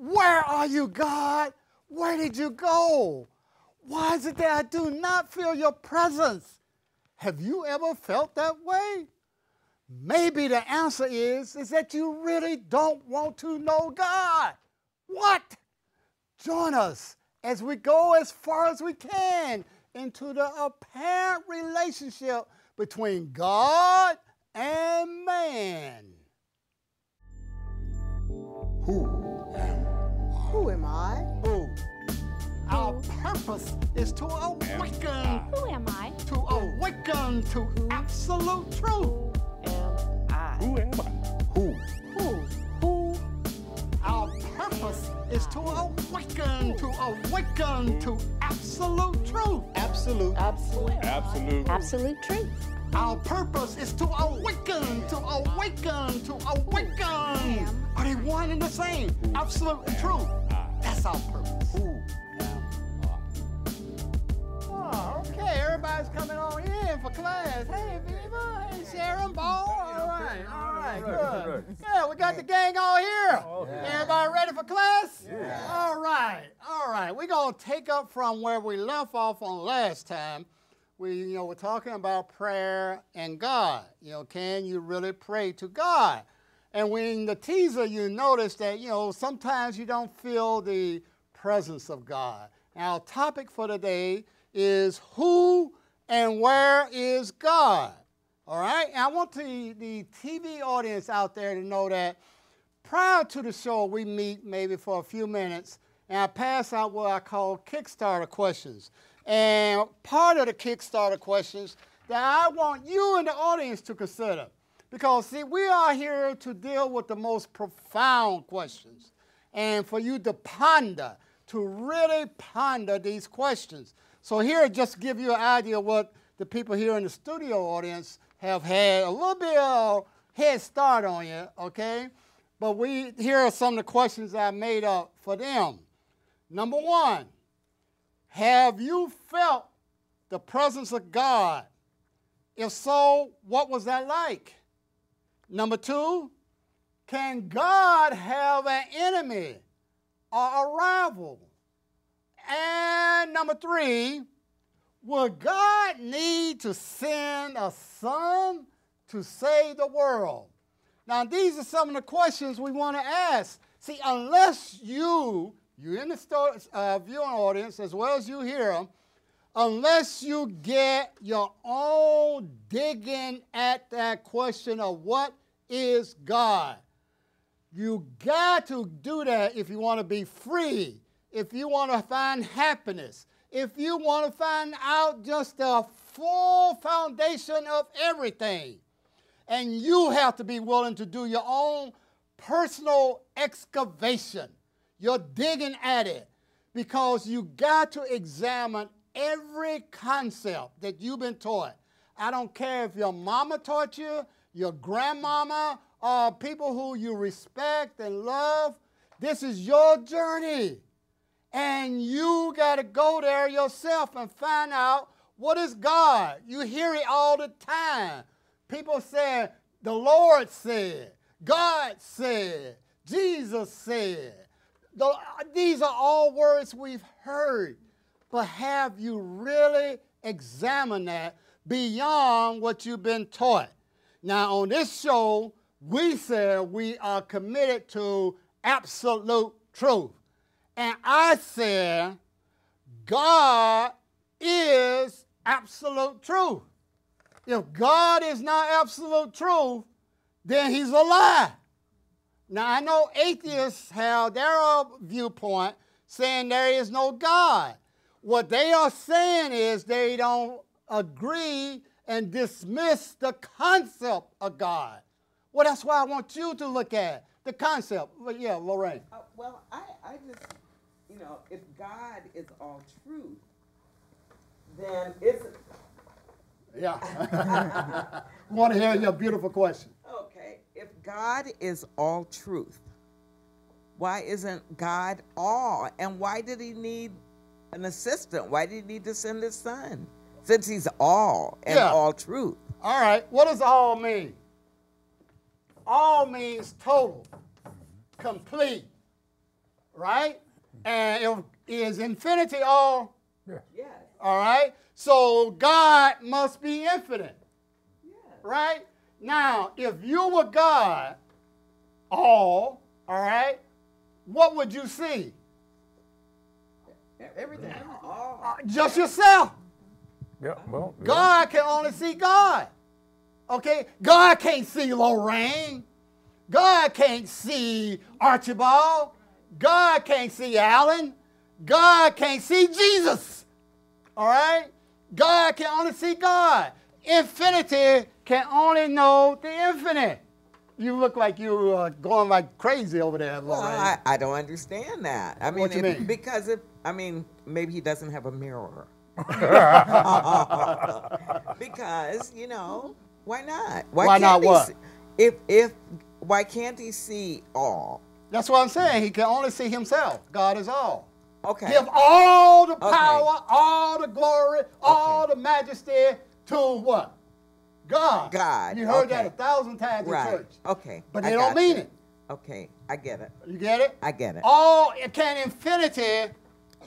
Where are you, God? Where did you go? Why is it that I do not feel your presence? Have you ever felt that way? Maybe the answer is that you really don't want to know God. What? Join us as we go as far as we can into the apparent relationship between God and man. Who am I? Who? Our purpose is to awaken. Who am I? To awaken to absolute truth. Who am I? Who? Our purpose is to awaken to absolute truth. Absolute Truth. Our purpose is to awaken. Are they one and the same? Absolute and truth. That's our purpose. Oh, okay, everybody's coming on in for class. Hey, Viva, hey, Sharon, Ball. All right, good. Yeah, we got the gang all here. Everybody ready for class? Yeah. All right. We're going to take up from where we left off on last time. We're talking about prayer and God. Can you really pray to God? And in the teaser, you notice that, sometimes you don't feel the presence of God. Now, our topic for today is who and where is God? All right? And I want the TV audience out there to know that prior to the show, we meet maybe for a few minutes, and I pass out what I call Kickstarter questions. And part of the Kickstarter questions that I want you in the audience to consider. Because, see, we are here to deal with the most profound questions. And for you to ponder, to really ponder these questions. So here, just to give you an idea of what the people here in the studio audience have had a little bit of head start on you, okay? But here are some of the questions I made up for them. Number one, have you felt the presence of God? If so, what was that like? Number two, can God have an enemy or a rival? And number three, will God need to send a son to save the world? Now, these are some of the questions we want to ask. See, unless you in the viewing audience, as well as you here, unless you get your own digging at that question of what is God, you got to do that if you want to be free, if you want to find happiness, if you want to find out just the full foundation of everything. And you have to be willing to do your own personal excavation. You're digging at it because you got to examine every concept that you've been taught. I don't care if your mama taught you, your grandmama, or people who you respect and love. This is your journey. And you got to go there yourself and find out what is God. You hear it all the time. People say, the Lord said, God said, Jesus said. These are all words we've heard. But have you really examined that beyond what you've been taught? Now, on this show, we said we are committed to absolute truth. And I said, God is absolute truth. If God is not absolute truth, then he's a lie. Now, I know atheists have their viewpoint saying there is no God. What they are saying is they don't agree and dismiss the concept of God. Well, that's why I want you to look at the concept. Yeah, Lorraine. Well, I just, if God is all truth, then it's... Yeah. Want to hear your beautiful question. Okay. If God is all truth, why isn't God all? And why did he need an assistant? Why did he need to send his son? Since he's all and all truth. All right. What does all mean? All means total, complete, right? And is infinity all? Yes. All right? So God must be infinite, right? Now, if you were God, all right, what would you see? Everything. Just yourself. Yeah, well, yeah. God can only see God. Okay? God can't see Lorraine. God can't see Archibald. God can't see Alan. God can't see Jesus. All right? God can only see God. Infinity can only know the infinite. You look like you're going like crazy over there, Lorraine. Well, I don't understand that. I mean, What you mean? Because maybe he doesn't have a mirror. Because, why not? Why not what? Why can't he see all? That's what I'm saying. He can only see himself. God is all. Okay. Give all the power, all the glory, all the majesty to what? God. God. You heard that 1,000 times in Right. church. Okay. But I they don't got mean you. it. Okay, I get it. You get it? I get it. All can infinity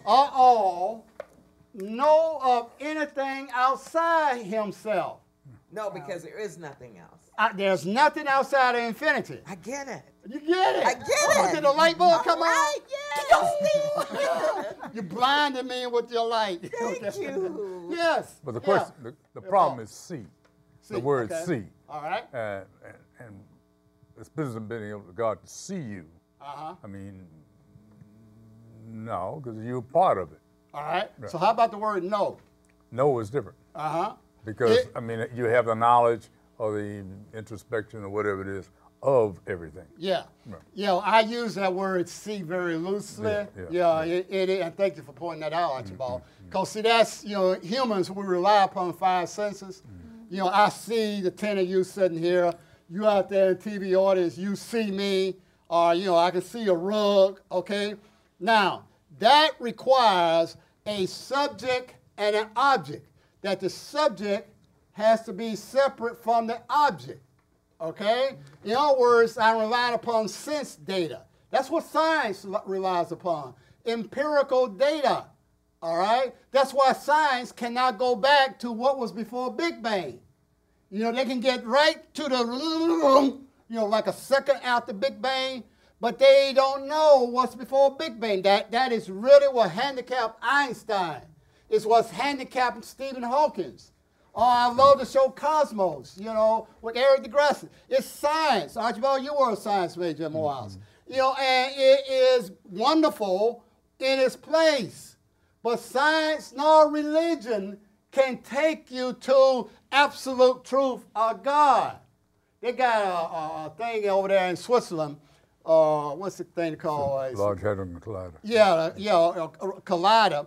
or all know of anything outside himself. No, because there is nothing else. There's nothing outside of infinity. I get it. You get it? I get it. Did the light bulb come on? Right, yes. You blinded me with your light. Thank you. Yes. But the question, the problem is see. The word okay. see. All right. And it's business of being able to God to see you. Uh-huh. I mean, no, because you're part of it. All right. So how about the word know? No is different. Uh-huh. Because, you have the knowledge or the introspection or whatever it is of everything. Yeah. Right. I use that word see very loosely. And thank you for pointing that out, Archibald. Because, see, that's, humans, we rely upon 5 senses. I see the 10 of you sitting here. You out there in TV audience, you see me. Or, I can see a rug, okay? Now, that requires a subject and an object. That the subject has to be separate from the object, okay? In other words, I'm relying upon sense data. That's what science relies upon, empirical data, all right? That's why science cannot go back to what was before Big Bang. They can get right to the, like a second after Big Bang, but they don't know what's before Big Bang. That is really what handicapped Einstein. It's what's handicapping Stephen Hawking. Oh, I love the show Cosmos, with Eric deGrasse. It's science. Archibald, you were a science major at Morehouse. And it is wonderful in its place. But science nor religion can take you to absolute truth of God. They got a thing over there in Switzerland. What's the thing called? Large Hadron Collider. Yeah, a collider.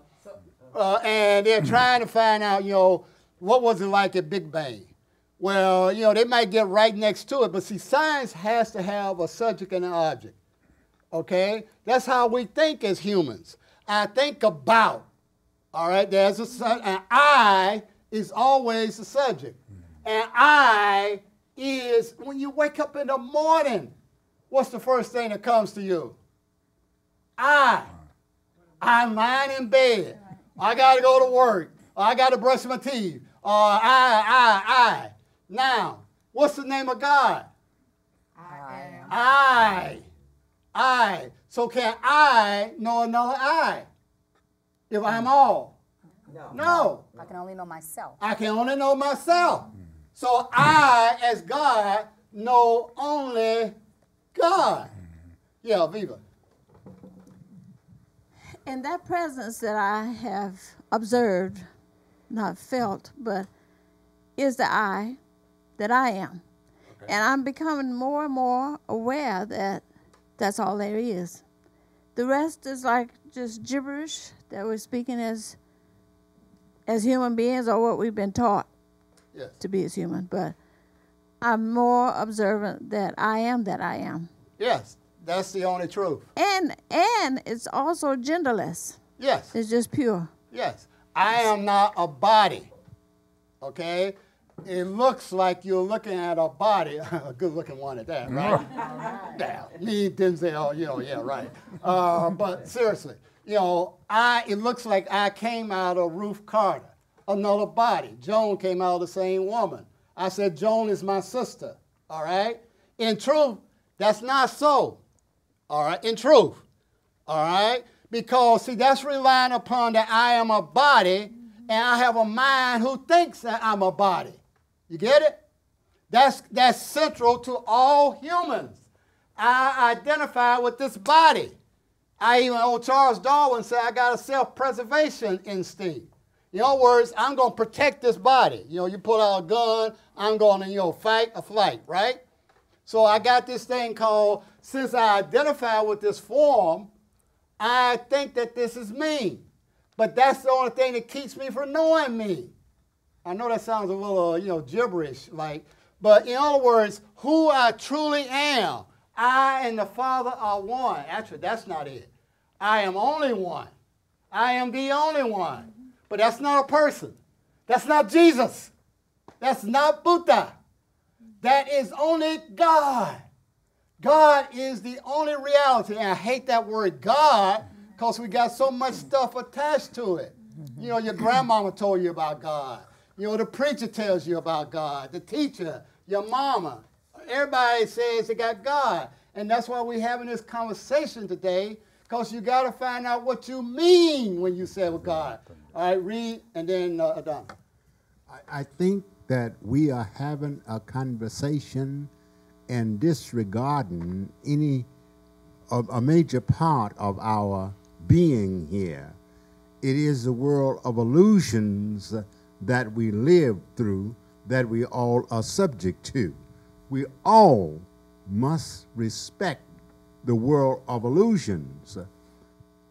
And they're trying to find out, what was it like at Big Bang? Well, they might get right next to it, but see, science has to have a subject and an object, okay? That's how we think as humans. I think about, all right? There's and I is always the subject. And I is, when you wake up in the morning, what's the first thing that comes to you? I'm lying in bed. I got to go to work. I got to brush my teeth. I. Now, what's the name of God? I. So can I know another I? If I'm all? No. I can only know myself. I can only know myself. So I, as God, know only God. Yeah, Viva. In that presence that I have observed, not felt, but is the I that I am. Okay. And I'm becoming more and more aware that that's all there is. The rest is like just gibberish that we're speaking as human beings or what we've been taught to be as human. But I'm more observant that I am that I am. Yes. That's the only truth. And it's also genderless. Yes. It's just pure. Yes. I am not a body. Okay? it looks like you're looking at a body, a good-looking one at that, right? Yeah, me, Denzel, yeah, right. But seriously, it looks like I came out of Ruth Carter, another body. Joan came out of the same woman. I said, Joan is my sister, all right? In truth, that's not so, all right? In truth, all right? Because, see, that's relying upon that I am a body and I have a mind who thinks that I'm a body. You get it? That's central to all humans. I identify with this body. Old Charles Darwin said I got a self-preservation instinct. In other words, I'm going to protect this body. You pull out a gun, I'm going to, fight or flight, right? So I got this thing called, since I identify with this form, I think that this is me. But that's the only thing that keeps me from knowing me. I know that sounds a little, gibberish, but in other words, who I truly am, I and the Father are one. Actually, that's not it. I am only one. I am the only one. But that's not a person. That's not Jesus. That's not Buddha. That is only God. God is the only reality. And I hate that word God because we got so much stuff attached to it. Your grandmama told you about God. The preacher tells you about God. The teacher, your mama. Everybody says they got God. And that's why we're having this conversation today, because you got to find out what you mean when you say with God. All right, read, and then Adam. I think that we are having a conversation and disregarding a major part of our being here. It is the world of illusions that we live through, that we all are subject to. We all must respect the world of illusions.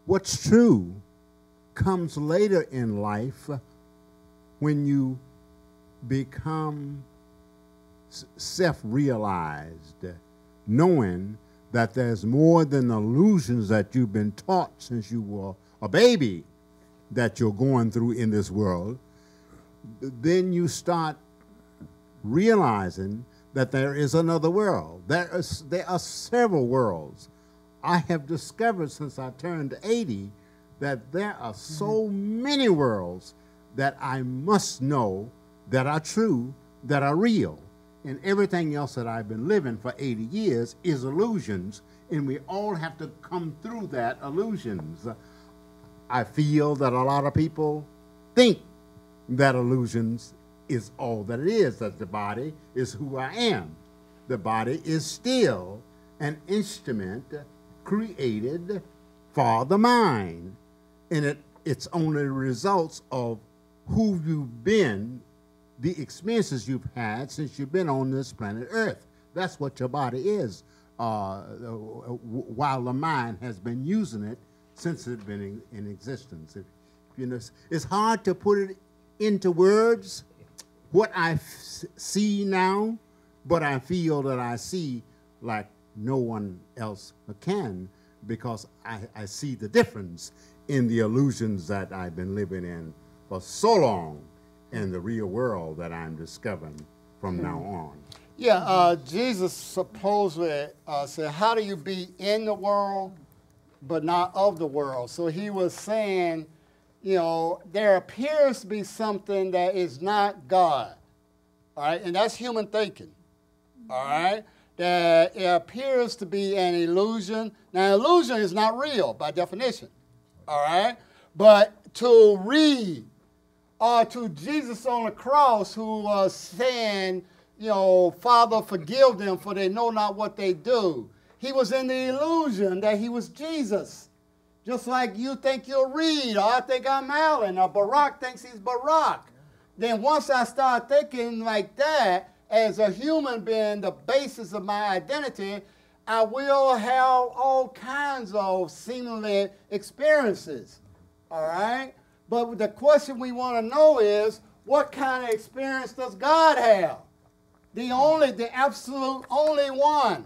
What's true comes later in life when you become self-realized, knowing that there's more than illusions that you've been taught since you were a baby that you're going through in this world. Then you start realizing that there is another world. There are several worlds. I have discovered since I turned 80 that there are so many worlds that I must know that are true, that are real. And everything else that I've been living for 80 years is illusions, and we all have to come through that illusions. I feel that a lot of people think that illusions is all that it is, that the body is who I am. The body is still an instrument created for the mind. And it's only the results of who you've been, the experiences you've had since you've been on this planet Earth. That's what your body is, while the mind has been using it since it's been in existence. It's hard to put it into words, what I see now, but I feel that I see like no one else can, because I see the difference in the illusions that I've been living in for so long and the real world that I'm discovering from now on. Yeah, Jesus supposedly said, how do you be in the world but not of the world? So he was saying, there appears to be something that is not God, all right? And that's human thinking, all right? That it appears to be an illusion. Now, illusion is not real by definition, all right? But to read, or to Jesus on the cross who was saying, Father, forgive them, for they know not what they do. He was in the illusion that he was Jesus. Just like you think you're Reed, or I think I'm Allen, or Barack thinks he's Barack. Then once I start thinking like that, as a human being, the basis of my identity, I will have all kinds of seemingly experiences, all right? But the question we want to know is, what kind of experience does God have? The absolute only one,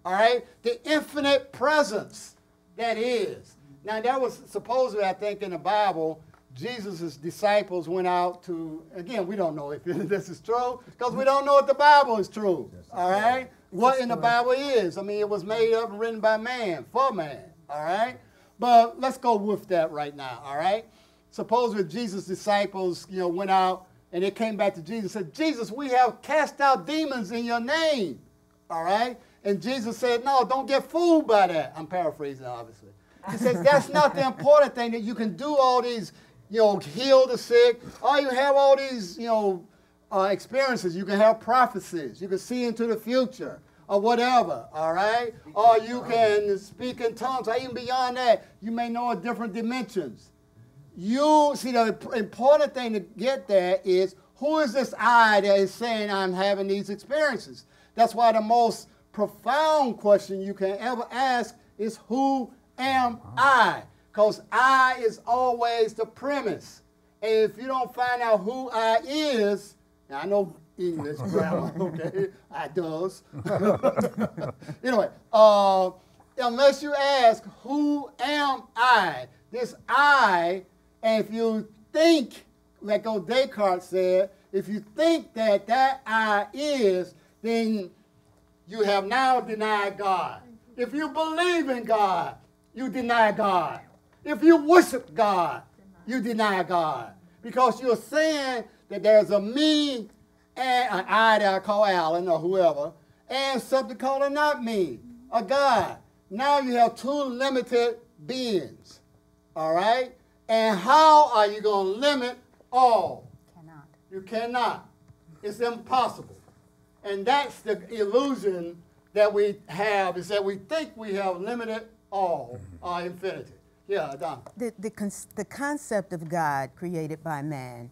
all right? The infinite presence that is. Now, that was supposedly, I think, in the Bible, Jesus' disciples went out to, again, we don't know if this is true, because we don't know if the Bible is true, all right? What in the Bible is. I mean, it was made up and written by man, for man, all right? But let's go with that right now, all right? Suppose that Jesus' disciples, went out and they came back to Jesus and said, Jesus, we have cast out demons in your name, all right? And Jesus said, no, don't get fooled by that. I'm paraphrasing, obviously. He said, that's not the important thing, that you can do all these, heal the sick, or you have all these, experiences. You can have prophecies. You can see into the future or whatever, all right? Or you can speak in tongues, or even beyond that, you may know different dimensions. You see, the important thing to get there is, who is this I that is saying I'm having these experiences? That's why the most profound question you can ever ask is, who am I? Because I is always the premise. And if you don't find out who I is, now I know English grammar, okay? I does. Anyway, unless you ask, who am I? This I, and if you think, like old Descartes said, if you think that that I is, then you have now denied God. If you believe in God, you deny God. If you worship God, you deny God. Because you're saying that there's a me and an I that I call Alan or whoever, and something called a not me, a God. Now you have two limited beings, all right? And how are you going to limit all? Cannot. You cannot. It's impossible. And that's the illusion that we have, is that we think we have limited all, or infinity. Yeah, Don. The concept of God created by man,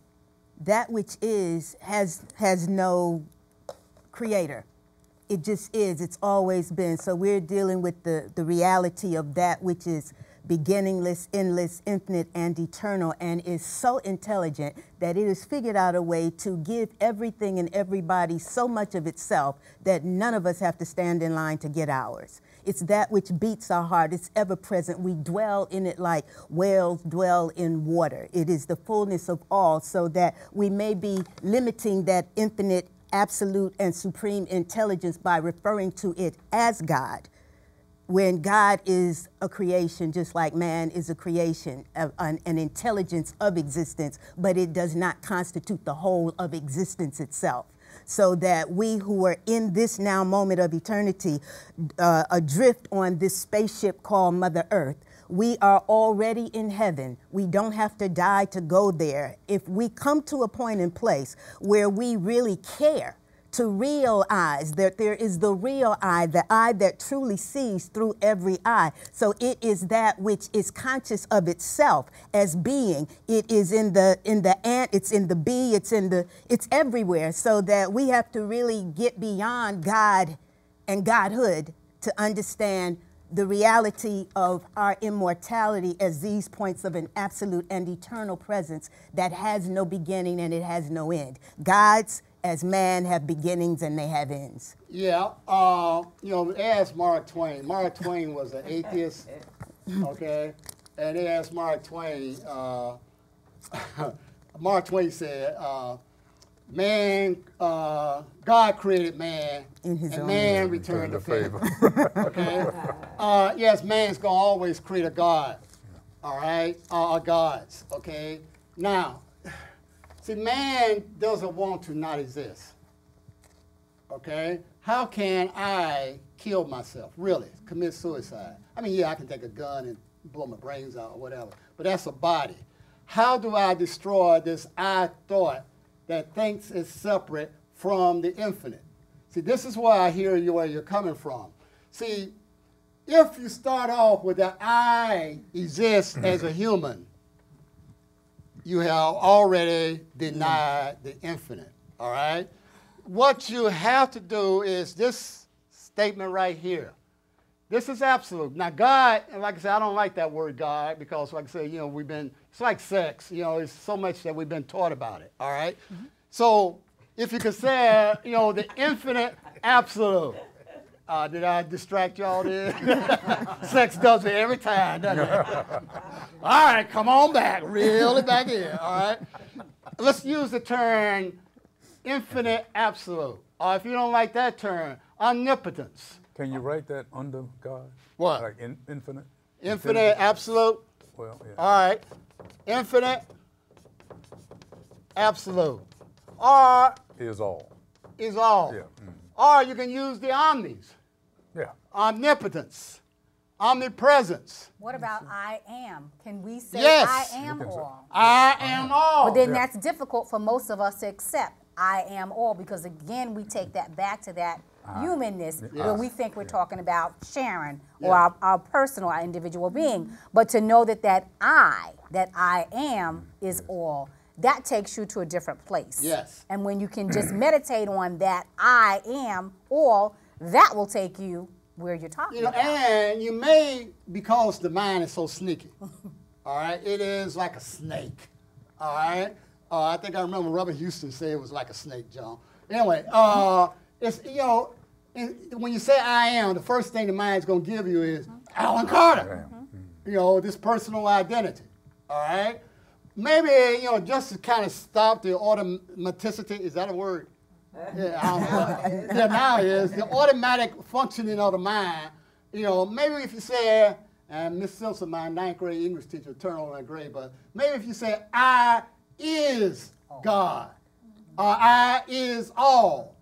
that which is, has no creator. It just is. It's always been. So we're dealing with the reality of that which is beginningless, endless, infinite, and eternal, and is so intelligent that it has figured out a way to give everything and everybody so much of itself that none of us have to stand in line to get ours. It's that which beats our heart. It's ever present. We dwell in it like whales dwell in water. It is the fullness of all, so that we may be limiting that infinite, absolute, and supreme intelligence by referring to it as God, when God is a creation, just like man is a creation, an intelligence of existence, but it does not constitute the whole of existence itself. So that we who are in this now moment of eternity, adrift on this spaceship called Mother Earth, we are already in heaven. We don't have to die to go there. If we come to a point in place where we really care to realize that there is the real I, the I that truly sees through every eye. So it is that which is conscious of itself as being. It is in the ant, it's in the bee, it's everywhere. So that we have to really get beyond God and Godhood to understand the reality of our immortality as these points of an absolute and eternal presence that has no beginning and it has no end. God's, as man, have beginnings and they have ends. Yeah, they asked Mark Twain. Mark Twain was an atheist, okay? And they asked Mark Twain, Mark Twain said, God created man, and man returned the favor. Okay? Yes, man's going to always create a God, all right? Or gods, okay? Now, see, man doesn't want to not exist, okay? How can I kill myself, really, commit suicide? I mean, yeah, I can take a gun and blow my brains out or whatever, but that's a body. How do I destroy this I thought that thinks it's separate from the infinite? See, this is where I hear you where you're coming from. See, if you start off with the I exist as a human, you have already denied the infinite, all right? What you have to do is this statement right here. This is absolute. Now, God, and like I said, I don't like that word God because, like I said, it's like sex. It's so much that we've been taught about it, all right? So if you consider, the infinite absolute, Did I distract y'all there? Sex does it every time, doesn't it? All right, come on back. Reel it back in, all right? Let's use the term infinite absolute. Or if you don't like that term, omnipotence. Can you write that under God? What? Like infinite? Infinite absolute. Well, yeah. All right. Infinite absolute. Or Is all. is all. Yeah. Or you can use the omnis. Yeah. Omnipotence. Omnipresence. What about I am? Can we say Yes. I am You can say- all? I am all. But then that's difficult for most of us to accept. I am all, because again, we take that back to that humanness where we think we're talking about Sharon or our personal, our individual being. But to know that that I am is all, that takes you to a different place. Yes. And when you can just meditate on that I am all, that will take you where you're talking about. And you may, because the mind is so sneaky, all right, it is like a snake, all right? I think I remember Robert Houston say it was like a snake, John. Anyway, it's, when you say I am, the first thing the mind's going to give you is Alan Carter, this personal identity, all right? Maybe, just to kind of stop the automaticity, is that a word? Yeah, I don't know. Yeah, now it is. The automatic functioning of the mind, maybe if you say, and Miss Simpson, my 9th grade English teacher, turned on that grade, but maybe if you say, I is God, or I is all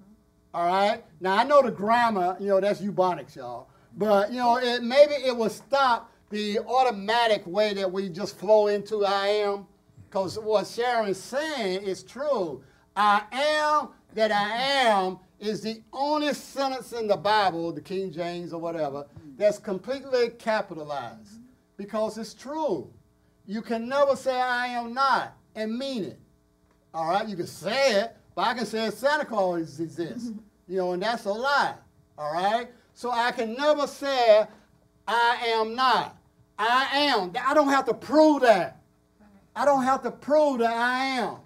right? Now, I know the grammar, that's Ebonics, y'all, but, maybe it will stop the automatic way that we just flow into I am, because what Sharon is saying is true. I am that I am is the only sentence in the Bible, the King James or whatever, that's completely capitalized, because it's true. You can never say I am not and mean it. All right, you can say it, but I can say Santa Claus exists, and that's a lie. All right, so I can never say I am not. I am. I don't have to prove that. I don't have to prove that I am.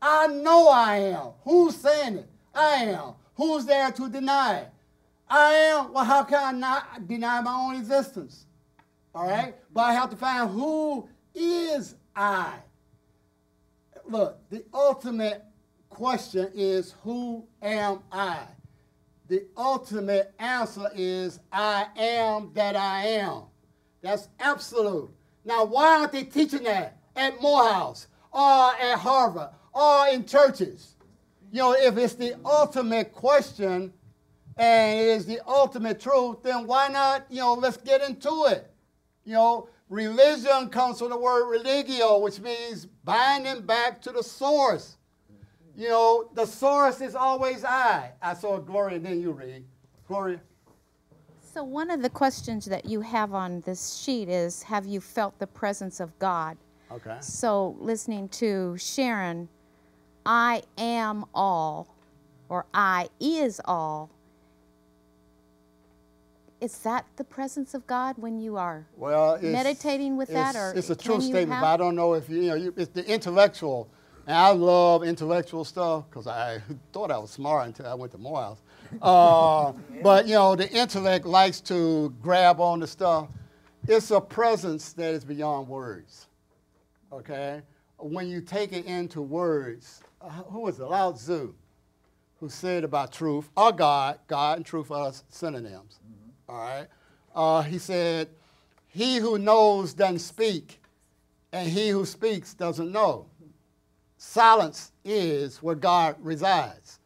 I know I am. Who's saying it? I am. Who's there to deny it? I am. Well, how can I not deny my own existence? All right? But I have to find who is I. Look, the ultimate question is, who am I? The ultimate answer is, I am that I am. That's absolute. Now, why aren't they teaching that at Morehouse or at Harvard or in churches? If it's the ultimate question and it is the ultimate truth, then why not, let's get into it. Religion comes from the word religio, which means binding back to the source. The source is always I. I saw Gloria, and then you read. Gloria. So one of the questions that you have on this sheet is, have you felt the presence of God? Okay. So listening to Sharon, I am all, or I is all, is that the presence of God when you are meditating with that? Or it's a true statement, but I don't know if it's the intellectual, and I love intellectual stuff because I thought I was smart until I went to Morehouse. But the intellect likes to grab on the stuff. It's a presence that is beyond words. Okay, when you take it into words, who was it? Lao Tzu, who said about truth, or God and truth are synonyms. All right, he said, he who knows doesn't speak, and he who speaks doesn't know. Silence is where God resides.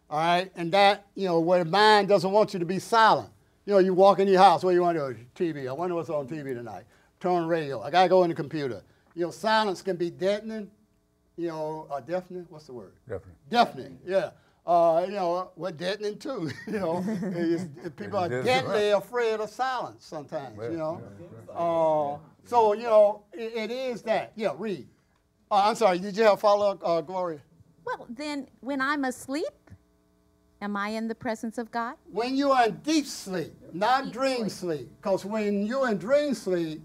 All right, and that, where the mind doesn't want you to be silent. You walk in your house, what do you want to do? TV. I wonder what's on TV tonight. Turn on the radio. I got to go in the computer. Silence can be deadening, deafening. What's the word? Definitely. Deafening, yeah. We're deadening too. People are deadly afraid of silence sometimes. So it is that. Yeah, read. I'm sorry. Did you have follow-up, Gloria? Well, then, when I'm asleep, am I in the presence of God? When you are in deep sleep, not dream sleep. Because when you're in dream sleep,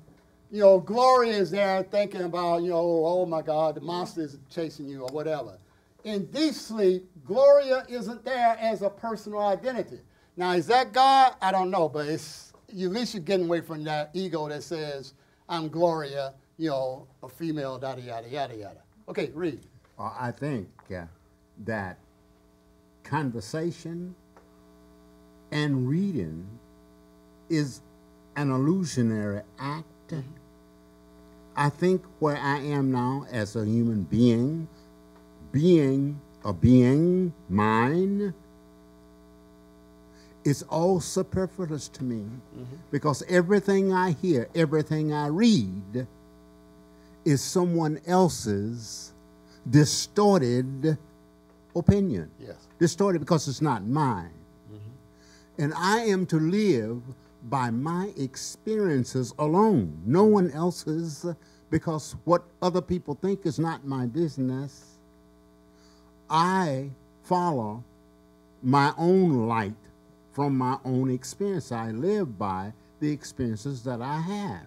Gloria is there thinking about, oh my God, the monster is chasing you or whatever. In deep sleep, Gloria isn't there as a personal identity. Now, is that God? I don't know, but it's, at least you're getting away from that ego that says, I'm Gloria, you know, a female, yada, yada, yada, yada. Okay, read. I think that conversation and reading is an illusionary act. I think where I am now as a human being, mine, is all superfluous to me because everything I hear, everything I read is someone else's distorted opinion. Yes. Distorted because it's not mine. And I am to live by my experiences alone, no one else's, because what other people think is not my business. I follow my own light from my own experience. I live by the experiences that I have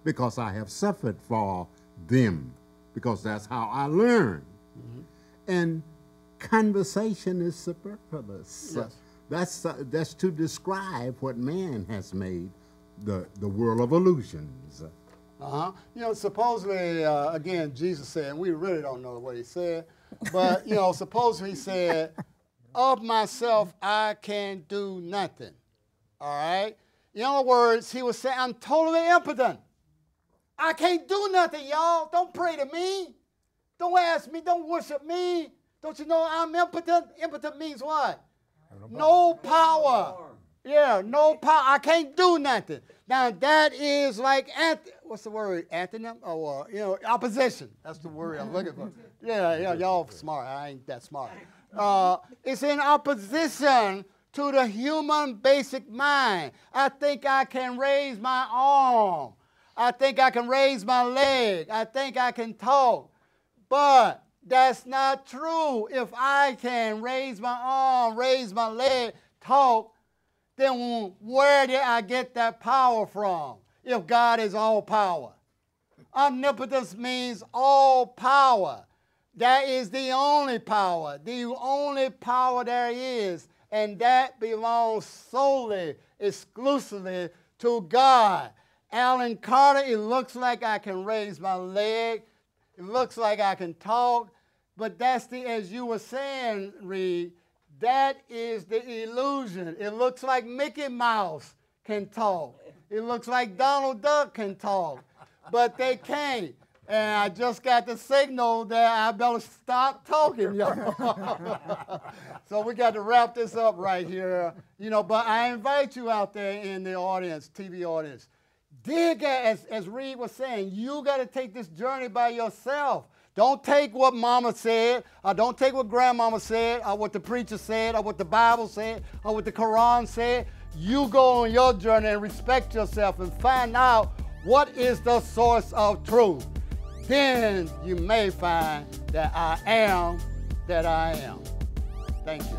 because I have suffered for them, because that's how I learn. And conversation is superfluous. Yes. That's to describe what man has made, the world of illusions. You know, supposedly, again, Jesus said, and we really don't know what he said, but, you know, supposedly he said, of myself, I can do nothing. All right? In other words, he was saying, I'm totally impotent. I can't do nothing, y'all. Don't pray to me. Don't ask me. Don't worship me. Don't you know I'm impotent? Impotent means what? No power. Yeah, no power. I can't do nothing. Now, that is like, what's the word? Antonym? Or, you know, opposition. That's the word I'm looking for. Yeah, y'all smart. I ain't that smart. It's in opposition to the human basic mind. I think I can raise my arm. I think I can raise my leg. I think I can talk. But that's not true. If I can raise my arm, raise my leg, talk, then where did I get that power from if God is all power? Omnipotence means all power. That is the only power there is, and that belongs solely, exclusively to God. Alan Carter, it looks like I can raise my leg. It looks like I can talk, but that's as you were saying, Reed, that is the illusion. It looks like Mickey Mouse can talk. It looks like Donald Duck can talk, but they can't. And I just got the signal that I better stop talking, y'all. So we got to wrap this up right here. You know, but I invite you out there in the audience, TV audience. Dig as Reed was saying, you got to take this journey by yourself. Don't take what mama said, or don't take what grandmama said, or what the preacher said, or what the Bible said, or what the Quran said. You go on your journey and respect yourself and find out what is the source of truth. Then you may find that I am that I am. Thank you.